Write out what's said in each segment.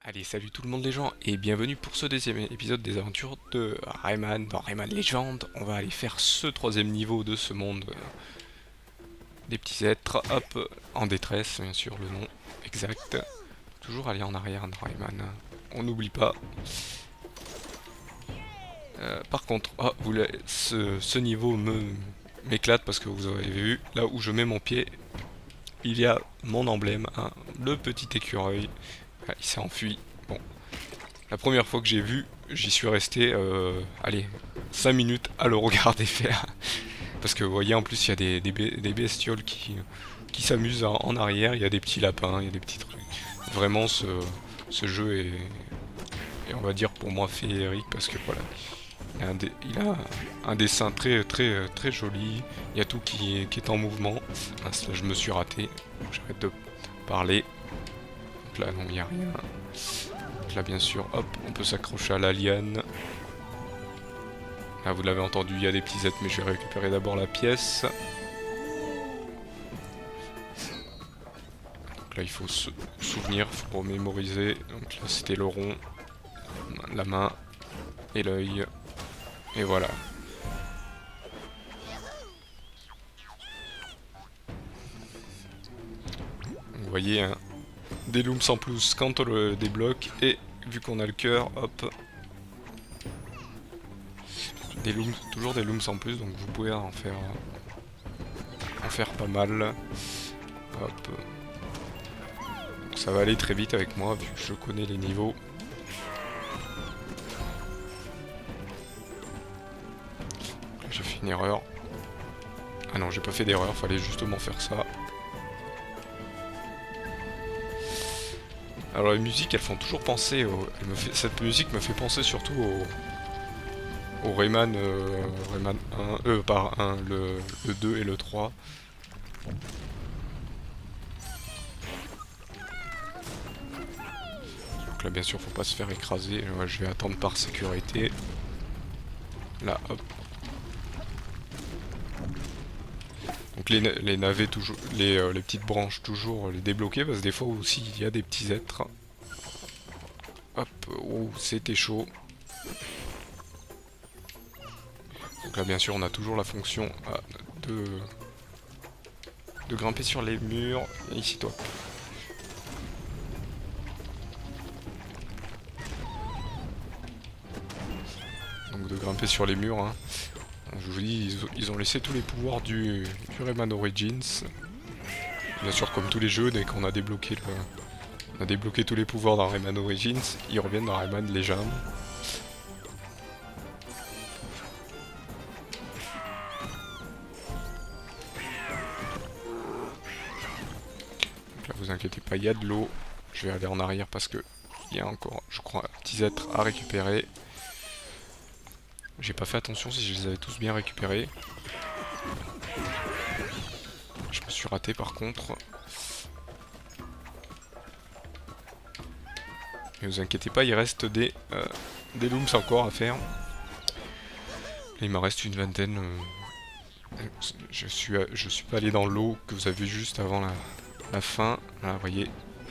Allez, salut tout le monde les gens et bienvenue pour ce deuxième épisode des aventures de Rayman dans Rayman Legend. On va aller faire ce troisième niveau de ce monde des petits êtres, hop, en détresse, bien sûr le nom exact. Toujours aller en arrière dans Rayman, on n'oublie pas. Par contre, ce niveau m'éclate parce que vous avez vu, là où je mets mon pied, il y a mon emblème, hein, le petit écureuil. Ah, il s'est enfui. Bon, la première fois que j'ai vu, j'y suis resté, allez, 5 minutes à le regarder faire. Parce que vous voyez, en plus, il y a des bestioles qui s'amusent en arrière, il y a des petits lapins, il y a des petits trucs. Vraiment, ce jeu est, on va dire, pour moi, féerique, parce que voilà, il a un dessin très joli, il y a tout qui est en mouvement. Ah, là, je me suis raté, j'arrête de parler. Donc là, non, il n'y a rien. Donc là, bien sûr, hop, on peut s'accrocher à la liane. Là, vous l'avez entendu, il y a des petits êtres, mais je vais récupérer d'abord la pièce. Donc là, il faut se souvenir, il faut remémoriser. Donc là, c'était le rond, la main et l'œil. Et voilà. Vous voyez, hein, des looms en plus quand on le débloque. Et vu qu'on a le cœur, hop, des looms, toujours des looms en plus, donc vous pouvez en faire pas mal. Hop. Donc ça va aller très vite avec moi vu que je connais les niveaux. J'ai fait une erreur. Ah non, j'ai pas fait d'erreur, fallait justement faire ça. Alors les musiques, elles font toujours penser cette musique me fait penser surtout au Rayman, Rayman 1, par 1, le 2 et le 3. Donc là bien sûr faut pas se faire écraser, je vais attendre par sécurité. Là hop. Donc les navets toujours, les petites branches toujours les débloquer parce que des fois aussi il y a des petits êtres. Hop, oh c'était chaud. Donc là bien sûr on a toujours la fonction de grimper sur les murs. Et ici toi. Donc de grimper sur les murs. Hein. Je vous dis, ils ont laissé tous les pouvoirs du Rayman Origins. Bien sûr comme tous les jeux, dès qu'on a débloqué on a débloqué tous les pouvoirs dans Rayman Origins, ils reviennent dans Rayman Legend. Là, vous inquiétez pas, il y a de l'eau. Je vais aller en arrière parce que il y a encore, je crois, un petit êtres à récupérer. J'ai pas fait attention si je les avais tous bien récupérés. Je me suis raté par contre. Mais vous inquiétez pas, il reste des looms encore à faire. Il m'en reste une vingtaine. Je suis pas allé dans l'eau que vous avez vu juste avant la fin. Là, vous voyez.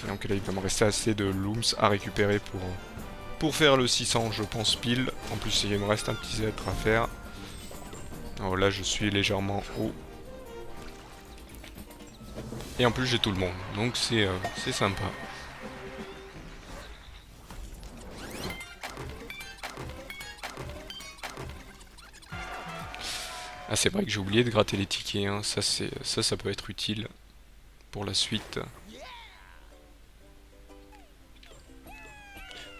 Donc là, il va me rester assez de looms à récupérer pour faire le 600, je pense pile. En plus, il me reste un petit être à faire. Alors là, je suis légèrement haut. Et en plus, j'ai tout le monde. Donc c'est sympa. Ah, c'est vrai que j'ai oublié de gratter les tickets. Hein. Ça peut être utile pour la suite.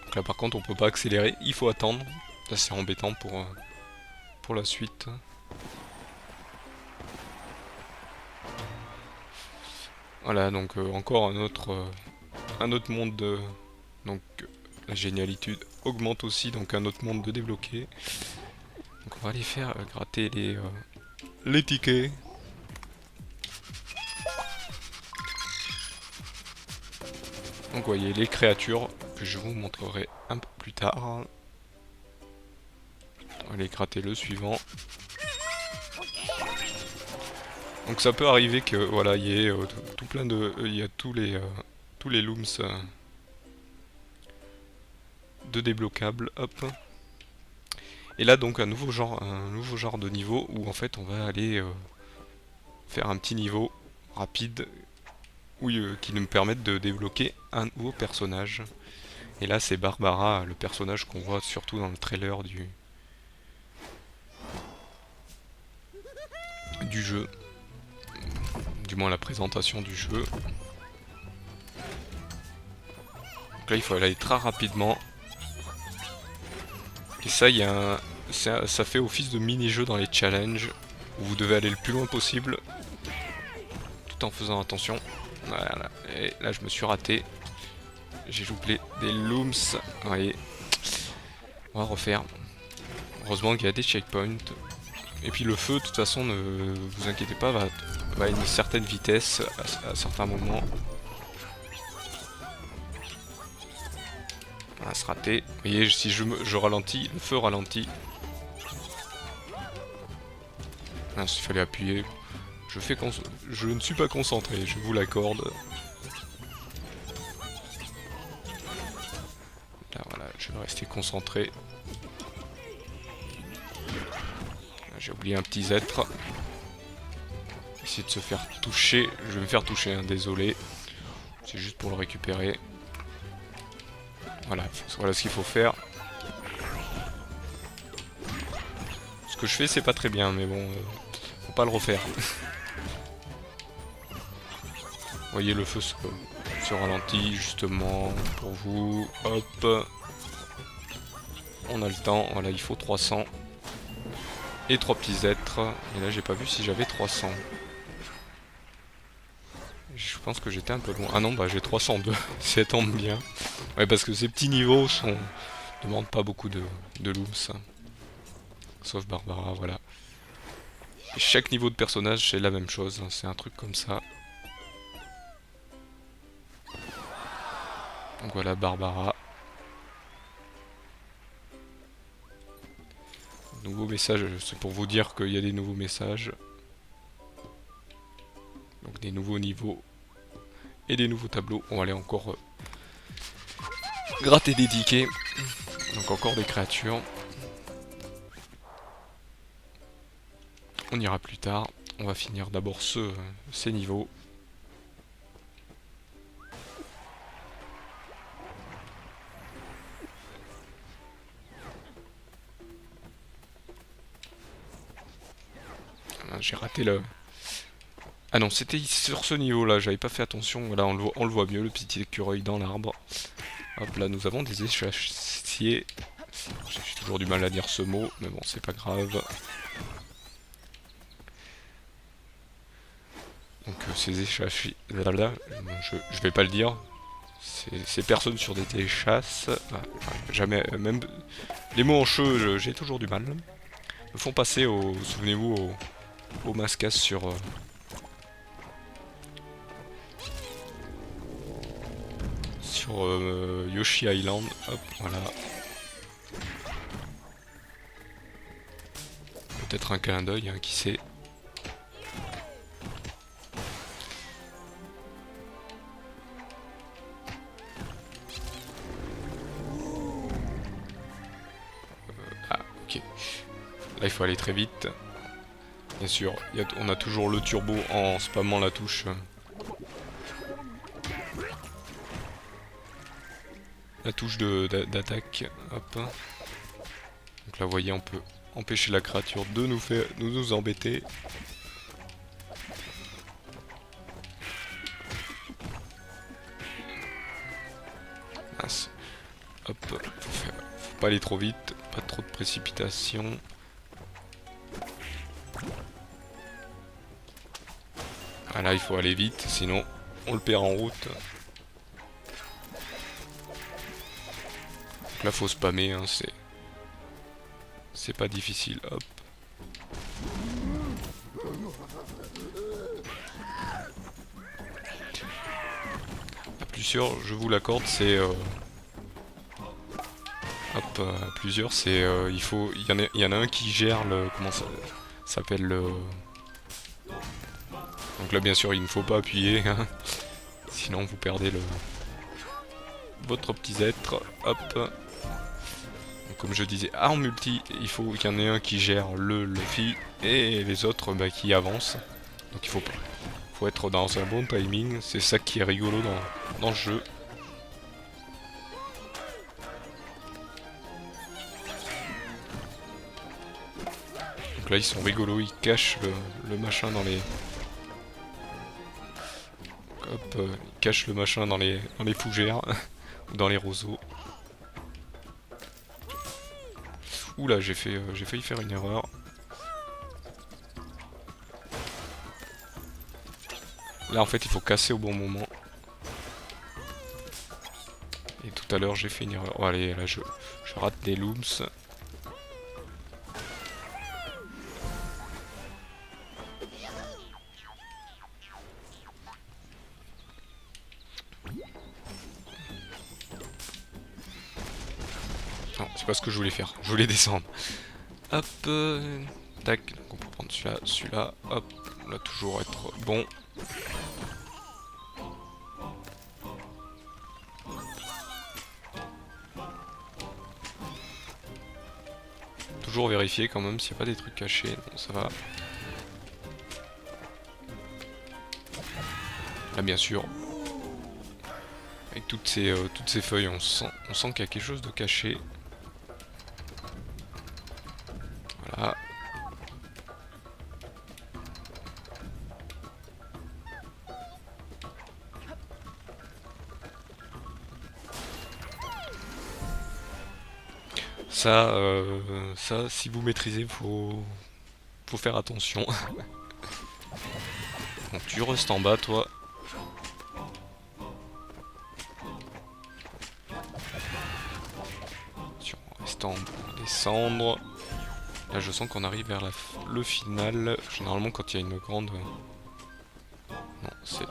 Donc là, par contre, on peut pas accélérer. Il faut attendre. Ça, c'est embêtant pour la suite. Voilà, donc encore un autre monde de... Donc la génialité augmente aussi, donc un autre monde de débloquer. Donc on va aller faire gratter les tickets. Donc vous voyez les créatures que je vous montrerai un peu plus tard. On va aller gratter le suivant. Donc ça peut arriver que voilà, il y ait tout plein de, il y a tous les looms de débloquables, hop. Et là donc un nouveau genre de niveau où en fait on va aller faire un petit niveau rapide où, qui nous permettent de débloquer un nouveau personnage. Et là c'est Barbara, le personnage qu'on voit surtout dans le trailer du jeu. Du moins la présentation du jeu. Donc là il faut aller très rapidement. Et ça, ça fait office de mini-jeu dans les challenges, où vous devez aller le plus loin possible, tout en faisant attention. Voilà, et là je me suis raté. J'ai loupé des looms. Vous voyez, on va refaire. Heureusement qu'il y a des checkpoints. Et puis le feu, de toute façon, ne vous inquiétez pas, va à une certaine vitesse à certains moments. On va se rater. Vous voyez, si je ralentis, le feu ralentit. Ah, il fallait appuyer. Je ne suis pas concentré, je vous l'accorde. Là voilà, je vais rester concentré. J'ai oublié un petit être. Essayer de se faire toucher. Je vais me faire toucher, hein, désolé. C'est juste pour le récupérer. Voilà, voilà ce qu'il faut faire. Ce que je fais, c'est pas très bien, mais bon, faut pas le refaire. Vous voyez, le feu se ralentit justement pour vous. Hop. On a le temps. Voilà, il faut 300. Et 3 petits êtres. Et là, j'ai pas vu si j'avais 300. Je pense que j'étais un peu loin. Ah non, bah j'ai 302. Ça tombe bien. Ouais, parce que ces petits niveaux demandent pas beaucoup de looms. Sauf Barbara, voilà. Et chaque niveau de personnage, c'est la même chose. C'est un truc comme ça. Donc voilà, Barbara. Nouveau message, c'est pour vous dire qu'il y a des nouveaux messages. Donc des nouveaux niveaux. Et des nouveaux tableaux. On va aller encore gratter des tickets. Donc encore des créatures. On ira plus tard. On va finir d'abord ces niveaux. J'ai raté le... Ah non, c'était sur ce niveau-là, j'avais pas fait attention. Voilà, on le voit mieux, le petit écureuil dans l'arbre. Hop, là, nous avons des échassiers. J'ai toujours du mal à dire ce mot, mais bon, c'est pas grave. Donc, ces échassiers... Je vais pas le dire. Ces personnes sur des téléchasses... jamais... même... Les mots en cheux, j'ai toujours du mal. Me font passer souvenez-vous, au Mascas sur... Yoshi Island, hop, voilà. Peut-être un clin d'œil, hein, qui sait. Ah, ok. Là, il faut aller très vite. Bien sûr, on a toujours le turbo en spammant la touche. La touche d'attaque, hop. Donc là, vous voyez, on peut empêcher la créature de nous embêter. Mince. Hop, faut pas aller trop vite, pas trop de précipitation. Ah là, il faut aller vite, sinon on le perd en route. Là, faut spammer, hein, c'est pas difficile, hop. À plusieurs, je vous l'accorde, c'est... hop, à plusieurs, c'est... il y en a un qui gère le... Comment ça s'appelle le... Donc là, bien sûr, il ne faut pas appuyer, hein, sinon vous perdez votre petit être, hop. Donc, comme je disais, en multi, il faut qu'il y en ait un qui gère le Luffy et les autres qui avancent. Donc il faut être dans un bon timing, c'est ça qui est rigolo dans ce jeu. Donc là ils sont rigolos, ils cachent le machin dans les... Hop, ils cachent le machin dans les fougères, ou dans les roseaux. Oula, j'ai failli faire une erreur. Là en fait il faut casser au bon moment. Et tout à l'heure j'ai fait une erreur. Oh, allez, là je rate des looms. Non, c'est pas ce que je voulais faire. Je voulais descendre. Hop, tac. Donc on peut prendre celui-là, hop. On va toujours être bon. Toujours vérifier quand même s'il n'y a pas des trucs cachés. Bon, ça va. Là, bien sûr, avec toutes ces feuilles, on sent qu'il y a quelque chose de caché. Voilà. Ça, si vous maîtrisez, faut faire attention. Donc tu restes en bas, toi. En restant pour descendre. Là, je sens qu'on arrive vers le final. Généralement, quand il y a une grande... Non, c'est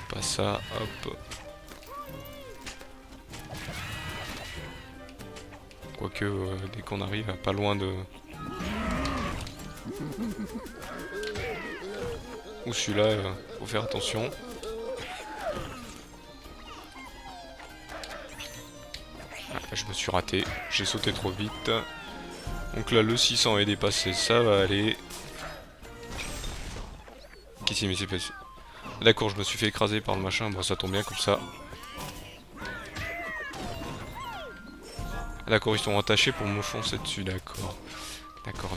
pas ça. Hop. Quoique, dès qu'on arrive à pas loin de... Ou celui-là, faut faire attention. Ah, je me suis raté, j'ai sauté trop vite. Donc là, le 600 est dépassé, ça va aller. Qu'est-ce qui m'est passé? D'accord, je me suis fait écraser par le machin, bon ça tombe bien comme ça. D'accord, ils sont attachés pour me foncer dessus, d'accord. D'accord.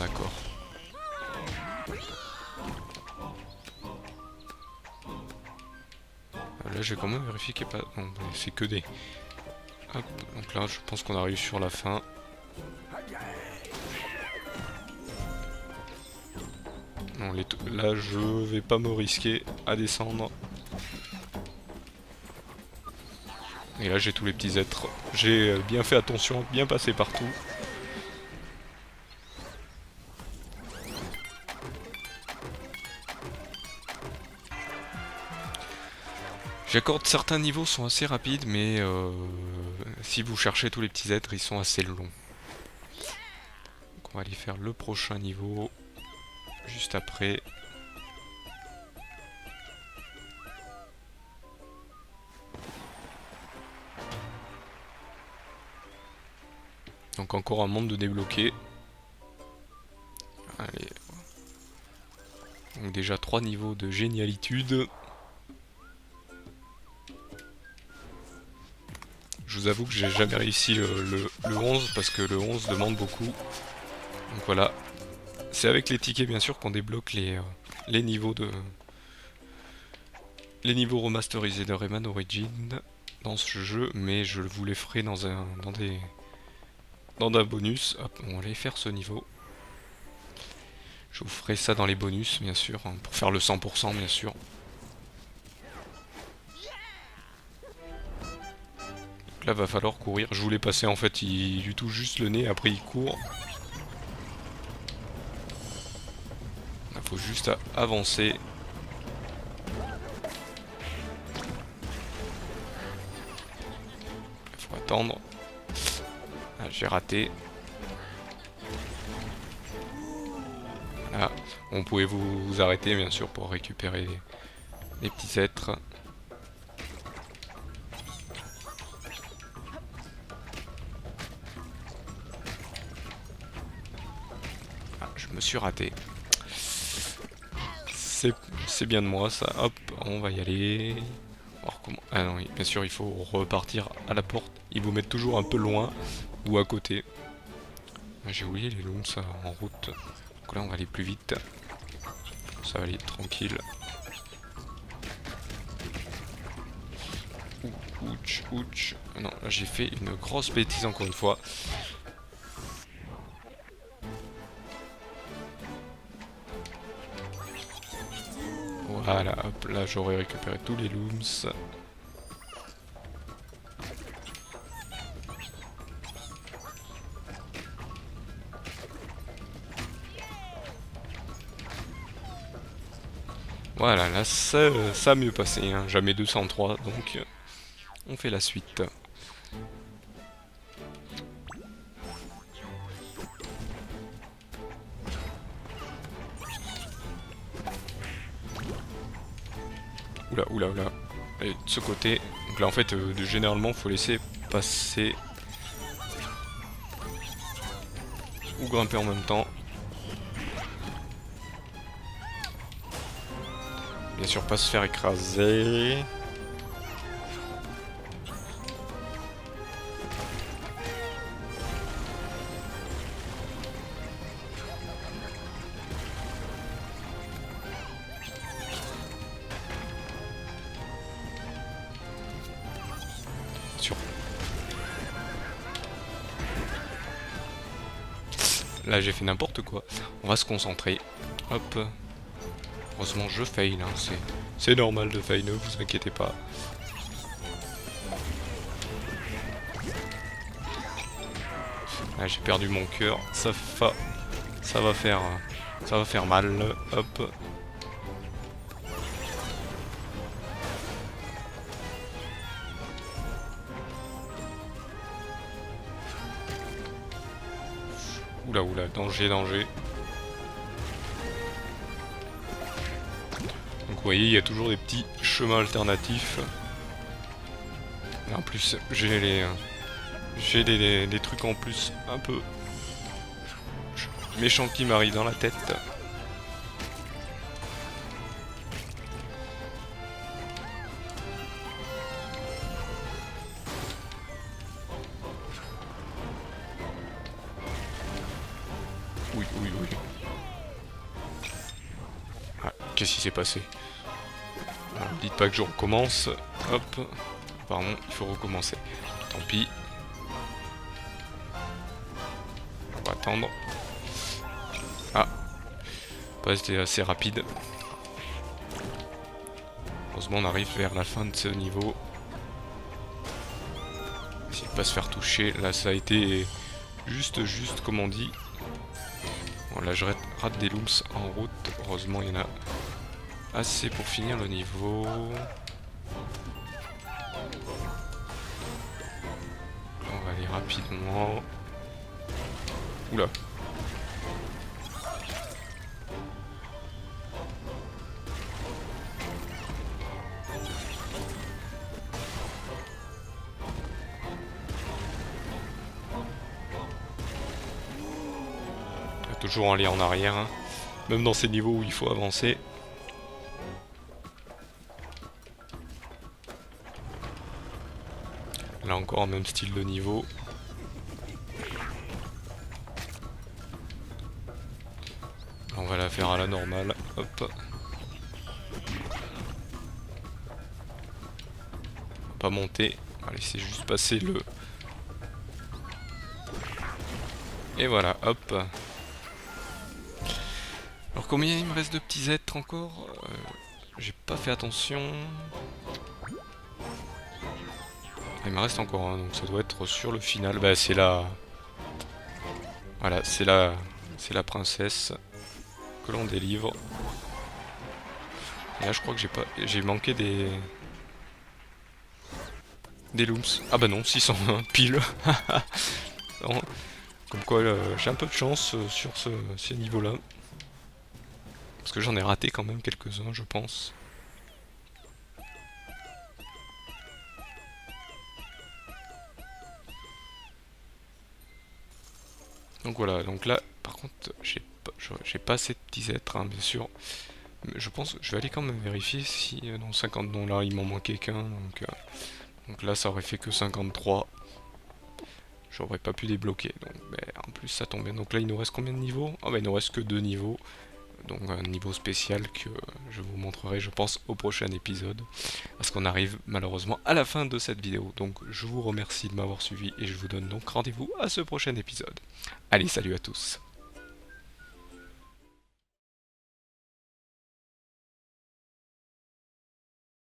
Là, j'ai quand même vérifié qu'il n'y a pas... Non, c'est que des... Hop, donc là, je pense qu'on arrive sur la fin. Non, là, je vais pas me risquer à descendre. Et là, j'ai tous les petits êtres. J'ai bien fait attention, bien passé partout. J'accorde certains niveaux sont assez rapides, mais si vous cherchez tous les petits êtres, ils sont assez longs. Donc on va aller faire le prochain niveau juste après. Donc encore un monde de débloquer. Allez. Donc déjà 3 niveaux de génialitude. Je vous avoue que j'ai jamais réussi le 11 parce que le 11 demande beaucoup. Donc voilà. C'est avec les tickets bien sûr qu'on débloque les niveaux remasterisés de Rayman Origins dans ce jeu, mais je vous les ferai dans un bonus. Hop, on va aller faire ce niveau. Je vous ferai ça dans les bonus bien sûr, hein, pour faire le 100% bien sûr. Là va falloir courir, je voulais passer en fait, il lui touche juste le nez, après il court. Il faut juste avancer. Il faut attendre. Ah, j'ai raté. Voilà, on pouvait vous arrêter bien sûr pour récupérer les petits êtres. me suis raté. C'est bien de moi ça. Hop, on va y aller. Alors, comment... Ah non, oui, bien sûr, il faut repartir à la porte. Ils vous mettent toujours un peu loin ou à côté. Ah, j'ai oublié les looms en route. Donc là, on va aller plus vite. Ça va aller tranquille. Ouch, ouch. Non, là j'ai fait une grosse bêtise encore une fois. Voilà, hop, là j'aurais récupéré tous les looms. Voilà, là ça a mieux passé, hein. Jamais 203, donc on fait la suite. Oula, oula, oula. Et de ce côté, donc là en fait, généralement faut laisser passer ou grimper en même temps. Bien sûr, pas se faire écraser. Sûr. Là j'ai fait n'importe quoi. On va se concentrer. Hop. Heureusement je fail, hein. C'est normal de fail, ne vous inquiétez pas. Ah, j'ai perdu mon cœur, ça va faire mal. Hop. Oula, oula, danger, danger. Donc vous voyez, il y a toujours des petits chemins alternatifs. Et en plus, j'ai des trucs en plus un peu méchants qui m'arrivent dans la tête. Oui, oui, oui. Ah, qu'est-ce qui s'est passé? Alors, dites pas que je recommence. Hop. Pardon, il faut recommencer. Tant pis. On va attendre. Ah. Pas c'était assez rapide. Heureusement on arrive vers la fin de ce niveau. Essayer de pas se faire toucher. Là ça a été juste comme on dit. Bon là je rate des looms en route. Heureusement il y en a assez pour finir le niveau. On va aller rapidement. Oula. Toujours aller en arrière, hein. Même dans ces niveaux où il faut avancer. Là encore, même style de niveau. On va la faire à la normale. Hop. On va pas monter. On va laisser juste passer le... Et voilà, hop. Alors combien il me reste de petits êtres encore? J'ai pas fait attention. Il me reste encore un, donc ça doit être sur le final. Bah c'est la... Voilà, c'est la princesse que l'on délivre. Et là je crois que j'ai manqué des looms. Ah bah non, 601 pile. Non. Comme quoi j'ai un peu de chance sur ces niveaux-là. Parce que j'en ai raté quand même quelques-uns, je pense. Donc voilà, donc là, par contre, j'ai j'ai pas assez de petits êtres, hein, bien sûr. Mais je pense que je vais aller quand même vérifier si dans 50 dons là il m'en manquait qu'un. Donc là ça aurait fait que 53. J'aurais pas pu débloquer. Donc en plus ça tombe bien. Donc là il nous reste combien de niveaux? Ah bah il nous reste que 2 niveaux. Donc un niveau spécial que je vous montrerai je pense au prochain épisode. Parce qu'on arrive malheureusement à la fin de cette vidéo. Donc je vous remercie de m'avoir suivi et je vous donne donc rendez-vous à ce prochain épisode. Allez, salut à tous.